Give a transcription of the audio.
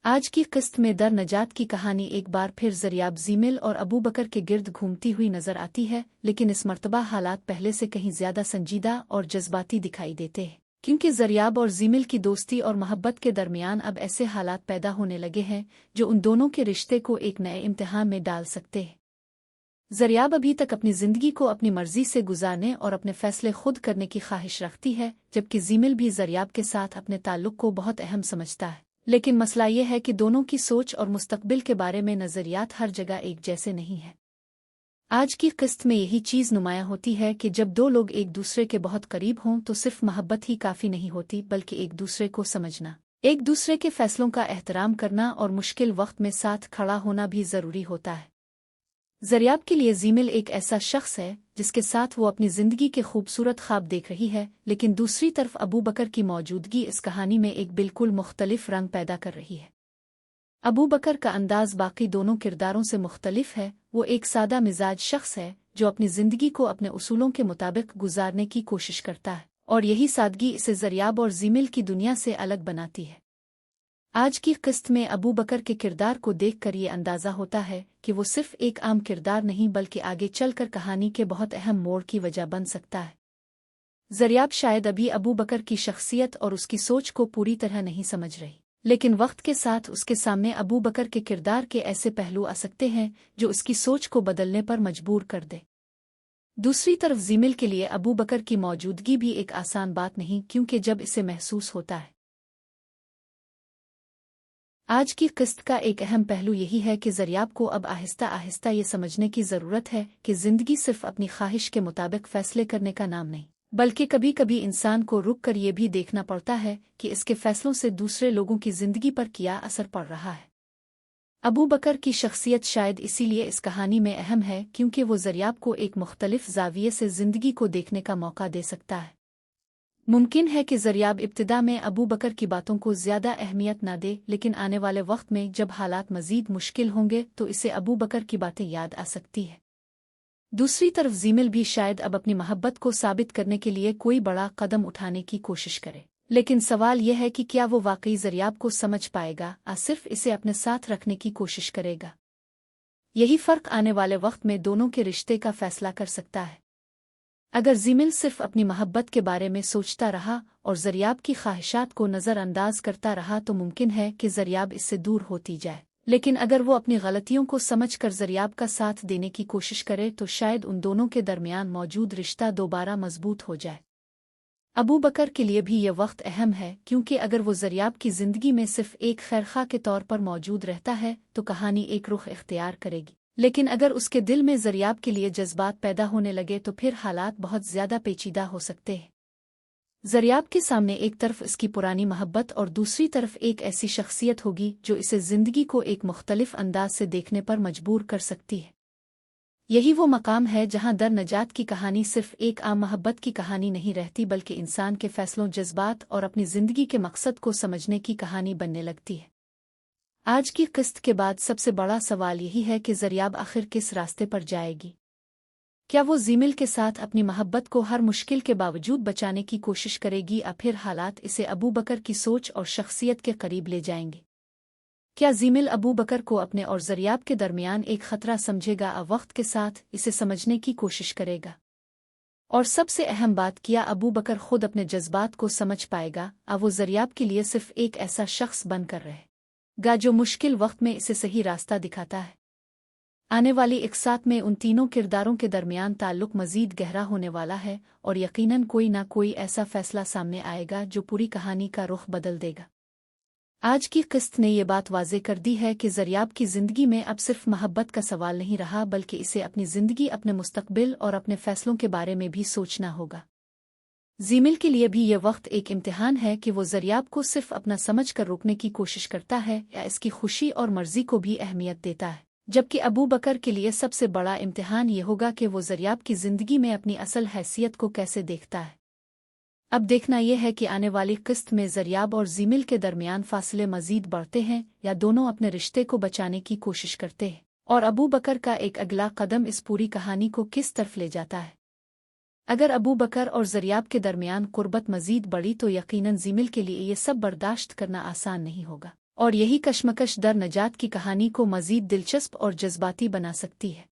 आज की किस्त में दर नजात की कहानी एक बार फिर ज़रियाब ज़ीमिल और अबू बकर के गिर्द घूमती हुई नजर आती है, लेकिन इस मर्तबा हालात पहले से कहीं ज्यादा संजीदा और जज्बाती दिखाई देते हैं, क्योंकि ज़रियाब और ज़ीमिल की दोस्ती और मोहब्बत के दरमियान अब ऐसे हालात पैदा होने लगे हैं जो उन दोनों के रिश्ते को एक नए इम्तिहान में डाल सकते हैं। ज़रियाब अभी तक अपनी ज़िंदगी को अपनी मर्जी से गुजारने और अपने फैसले खुद करने की ख्वाहिश रखती है, जबकि ज़ीमिल भी ज़रियाब के साथ अपने ताल्लुक़ को बहुत अहम समझता है। लेकिन मसला ये है कि दोनों की सोच और मुस्तकबिल के बारे में नज़रियात हर जगह एक जैसे नहीं हैं। आज की किस्त में यही चीज़ नुमायाँ होती है कि जब दो लोग एक दूसरे के बहुत करीब हों तो सिर्फ मोहब्बत ही काफ़ी नहीं होती, बल्कि एक दूसरे को समझना, एक दूसरे के फैसलों का एहतराम करना और मुश्किल वक्त में साथ खड़ा होना भी ज़रूरी होता है। ज़रियाब के लिए ज़ीमिल एक ऐसा शख्स है जिसके साथ वो अपनी ज़िंदगी के खूबसूरत ख्वाब देख रही है, लेकिन दूसरी तरफ अबू बकर की मौजूदगी इस कहानी में एक बिल्कुल मुख्तलिफ रंग पैदा कर रही है। अबू बकर का अंदाज बाकी दोनों किरदारों से मुख्तलिफ है। वो एक सादा मिजाज शख्स है जो अपनी ज़िंदगी को अपने उसूलों के मुताबिक गुजारने की कोशिश करता है, और यही सादगी इसे ज़रियाब और ज़ीमिल की दुनिया से अलग बनाती है। आज की किस्त में अबू बकर के किरदार को देखकर ये अंदाज़ा होता है कि वो सिर्फ एक आम किरदार नहीं बल्कि आगे चलकर कहानी के बहुत अहम मोड़ की वजह बन सकता है। ज़रियाब शायद अभी अबू बकर की शख्सियत और उसकी सोच को पूरी तरह नहीं समझ रही, लेकिन वक्त के साथ उसके सामने अबू बकर के किरदार के ऐसे पहलू आ सकते हैं जो उसकी सोच को बदलने पर मजबूर कर दे। दूसरी तरफ ज़ीमिल के लिए अबू बकर की मौजूदगी भी एक आसान बात नहीं, क्योंकि जब इसे महसूस होता है। आज की किस्त का एक अहम पहलू यही है कि ज़रियाब को अब आहिस्ता आहिस्ता ये समझने की ज़रूरत है कि ज़िंदगी सिर्फ अपनी ख्वाहिश के मुताबिक फ़ैसले करने का नाम नहीं, बल्कि कभी कभी इंसान को रुक कर ये भी देखना पड़ता है कि इसके फ़ैसलों से दूसरे लोगों की ज़िंदगी पर क्या असर पड़ रहा है। अबू बकर की शख्सियत शायद इसीलिए इस कहानी में अहम है क्योंकि वो ज़रियाब को एक मुख्तलिफ ज़ाविये से ज़िंदगी को देखने का मौका दे सकता है। मुमकिन है कि ज़रियाब इब्तिदा में अबू बकर की बातों को ज़्यादा अहमियत न दे, लेकिन आने वाले वक्त में जब हालात मज़ीद मुश्किल होंगे तो इसे अबू बकर की बातें याद आ सकती है। दूसरी तरफ ज़ीमिल भी शायद अब अपनी मोहब्बत को साबित करने के लिए कोई बड़ा कदम उठाने की कोशिश करे, लेकिन सवाल यह है कि क्या वो वाकई ज़रियाब को समझ पाएगा या सिर्फ इसे अपने साथ रखने की कोशिश करेगा। यही फ़र्क आने वाले वक्त में दोनों के रिश्ते का फ़ैसला कर सकता है। अगर ज़ीमिल सिर्फ अपनी मोहब्बत के बारे में सोचता रहा और ज़रियाब की ख्वाहिशात को नज़रअंदाज करता रहा तो मुमकिन है कि ज़रियाब इससे दूर होती जाए, लेकिन अगर वो अपनी गलतियों को समझकर ज़रियाब का साथ देने की कोशिश करे तो शायद उन दोनों के दरमियान मौजूद रिश्ता दोबारा मजबूत हो जाए। अबू बकर के लिए भी यह वक्त अहम है, क्योंकि अगर वो ज़रियाब की ज़िंदगी में सिर्फ एक खैरखा के तौर पर मौजूद रहता है तो कहानी एक रुख इख्तियार करेगी, लेकिन अगर उसके दिल में ज़रियाब के लिए जज्बात पैदा होने लगे तो फिर हालात बहुत ज़्यादा पेचीदा हो सकते हैं। ज़रियाब के सामने एक तरफ इसकी पुरानी मोहब्बत और दूसरी तरफ एक ऐसी शख्सियत होगी जो इसे ज़िंदगी को एक मुख्तलिफ अंदाज से देखने पर मजबूर कर सकती है। यही वो मकाम है जहां दर नजात की कहानी सिर्फ एक आम मोहब्बत की कहानी नहीं रहती, बल्कि इंसान के फैसलों, जज्बात और अपनी ज़िंदगी के मकसद को समझने की कहानी बनने लगती है। आज की किस्त के बाद सबसे बड़ा सवाल यही है कि ज़रियाब आखिर किस रास्ते पर जाएगी। क्या वो ज़ीमिल के साथ अपनी मोहब्बत को हर मुश्किल के बावजूद बचाने की कोशिश करेगी या फिर हालात इसे अबू बकर की सोच और शख्सियत के करीब ले जाएंगे? क्या ज़ीमिल अबू बकर को अपने और ज़रियाब के दरमियान एक ख़तरा समझेगा या वक्त के साथ इसे समझने की कोशिश करेगा? और सबसे अहम बात, क्या अबू बकर खुद अपने जज्बात को समझ पाएगा या वो ज़रियाब के लिए सिर्फ एक ऐसा शख्स बनकर रहेगा जो मुश्किल वक्त में इसे सही रास्ता दिखाता है? आने वाली एक साथ में उन तीनों किरदारों के दरमियान ताल्लुक मज़ीद गहरा होने वाला है और यकीनन कोई ना कोई ऐसा फैसला सामने आएगा जो पूरी कहानी का रुख बदल देगा। आज की किस्त ने ये बात वाज़े कर दी है कि ज़रियाब की ज़िंदगी में अब सिर्फ मोहब्बत का सवाल नहीं रहा, बल्कि इसे अपनी ज़िंदगी, अपने मुस्तकबिल और अपने फ़ैसलों के बारे में भी सोचना होगा। ज़ीमिल के लिए भी यह वक्त एक इम्तिहान है कि वो ज़रियाब को सिर्फ अपना समझ कर रोकने की कोशिश करता है या इसकी खुशी और मर्ज़ी को भी अहमियत देता है, जबकि अबू बकर के लिए सबसे बड़ा इम्तिहान ये होगा कि वो ज़रियाब की ज़िंदगी में अपनी असल हैसियत को कैसे देखता है। अब देखना यह है कि आने वाली किस्त में ज़रियाब और ज़ीमिल के दरमियान फासले मज़ीद बढ़ते हैं या दोनों अपने रिश्ते को बचाने की कोशिश करते हैं, और अबू बकर का एक अगला कदम इस पूरी कहानी को किस तरफ ले जाता है। अगर अबू बकर और ज़रियाब के दरमियान कुर्बत मज़ीद बढ़ी तो यकीनन ज़ीमिल के लिए ये सब बर्दाश्त करना आसान नहीं होगा। اور یہی کشمکش در نجات کی کہانی کو مزید دلچسپ اور جذباتی بنا سکتی ہے۔